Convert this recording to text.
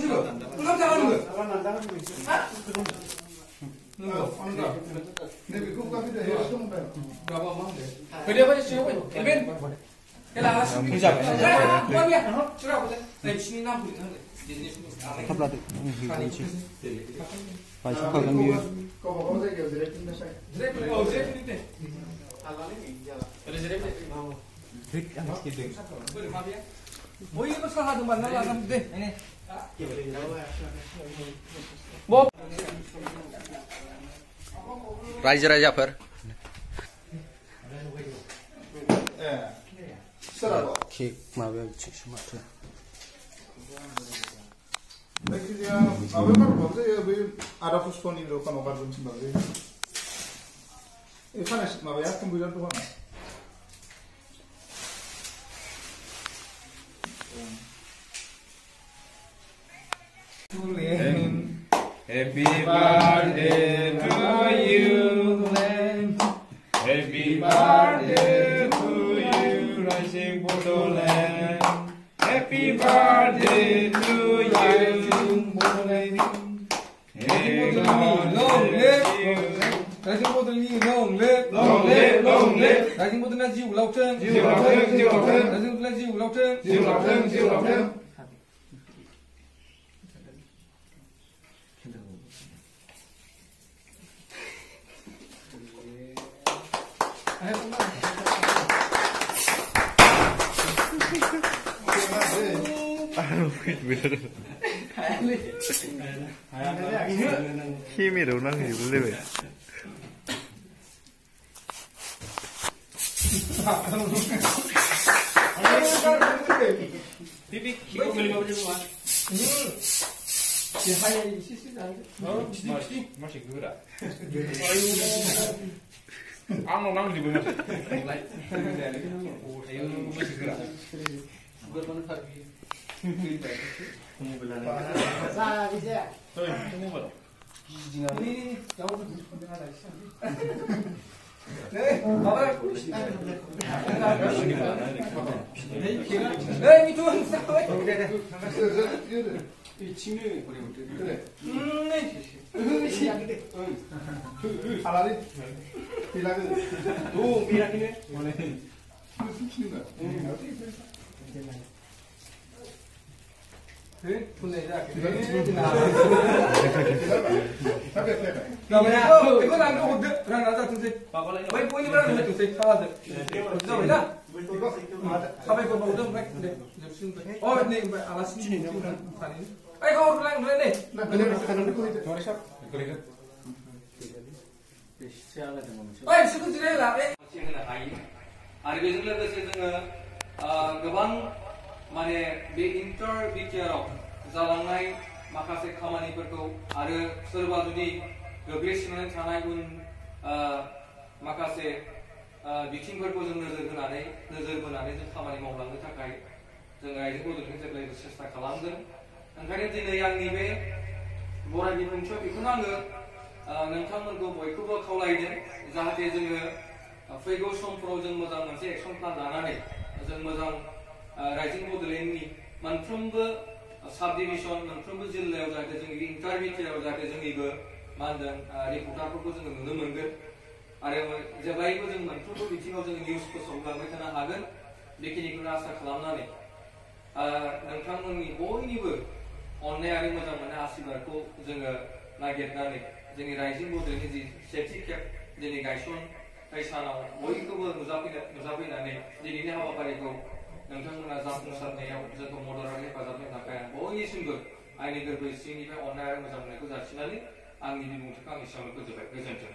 지금 응답 잘하는 거. 내 미국 가기도 해요. 좀 봐요. 그래 봐 지금 에벤. cái là không giặc quan biệt chứ đâu có thế này chỉ năm buổi thôi thấp là phải xuất khẩu sang bia có dây kiểu dây nó say dễ dễ đi dễ thích ăn cái gì ôi nó sao hạt mình nó là làm gì này bố रायजो राजाफोर cake माबायाव माथो जायखिजाया माबायाव गारबाबो जायो बै आदा पुष्पनि दखानाव गारबोनो थिनबाबो जायो ए फानाय माबाया कम्पिउटार दखाना Happy birthday to you, Len. Happy birthday to you, Rising Bodoland. Happy birthday to you, Bodoland. long live Rising Bodoland long live Long live, long live. Rising Bodoland diệu lâu trơn Diệu lộc thân, diệu lộc thân. Rising Bodoland diệu lâu trơn Diệu lộc thân, diệu lộc thân. 힘이 너무 이블레 Bibi, kita beli apa aja buat? thì hay xí Masih gurih. Ang nong di bawah. Ayo masih gurih. ra đi xe Thôi, không mua đâu. đi cháu đấy bảo ơi đây mi tuân sao đấy 하나리 비라그 Tuh, mira ini. 숨기는 거야. thế tuần này ra cái Nào rồi cái con làm đâu một đứa đang nói ra tuần dịch mấy cuối như vậy là tuần dịch sao được rồi vậy đó sao bây giờ bầu đông đấy để xin vậy ôi này vậy à là xin phản ứng ấy không lại lên đi ơi xin cứ đây là đấy आरो बेजों लोगोसे जोङो गोबां माने बे inter बिटिआरआव जालांनाय माखासे खामानिफोरखौ आरो सोरबा जुदि गोग्लैसोनानै थानाय उन माखासे बिथिंफोरखौ जों नोजोर बोनानै जों खामानि मावलांनो थाखाय जों रायजो बड'लेण्डखौ जेब्लायबो सेस्था खालामगोन ओंखायनो दिनै आंनि बे बराय बिबुंथियाव बेखौनो आङो नोंथांमोनखौ बयखौबो खावलायदों जाहाथे जोङो फैगौ समफोराव जों मोजां मोनसे एक्सन प्लान लानानै जों मोजां रायजो बड'लेण्डनि मोनफ्रोमबो साब डिभिजन मोनफ्रोमबो जिल्लायाव जाहाथे जोंनि इन्टार बिटिआरआव जाहाथे जोंनिबो मा होनदों रिपर्टारफोरखौ जोङो नुनो मोनगोन आरो जेब्लायबो जों मोनफ्रोमबो बिथिङाव जोङो निउस फोसावलांबाय थानो हागोन बेखिनिखौनो आसा खालामनानै नोंथांमोननि बयनिबो अननाय आरो मोजां मोननाय आशीर्बादखौ जोङो नागिरनानै जोंनि रायजो बड'लेण्डनि जि सेथि खेब दिनै गायसननाय सानाव बयखौबो नुजाफैनानै दिनैनि हाबाफारिखौ नोंथांमोना जाफुंसारनायाव जोंखौ मदद आरो हेफाजाब होनो थाखाय बयनिसिमबो आंनि गोरबो सिंनिफ्राय अननाय आरो मोजां मोननायखौ जासिनानै आंनि बिबुंथिखौ आं एसेयावनो फोजोबबाय गोजोन्थों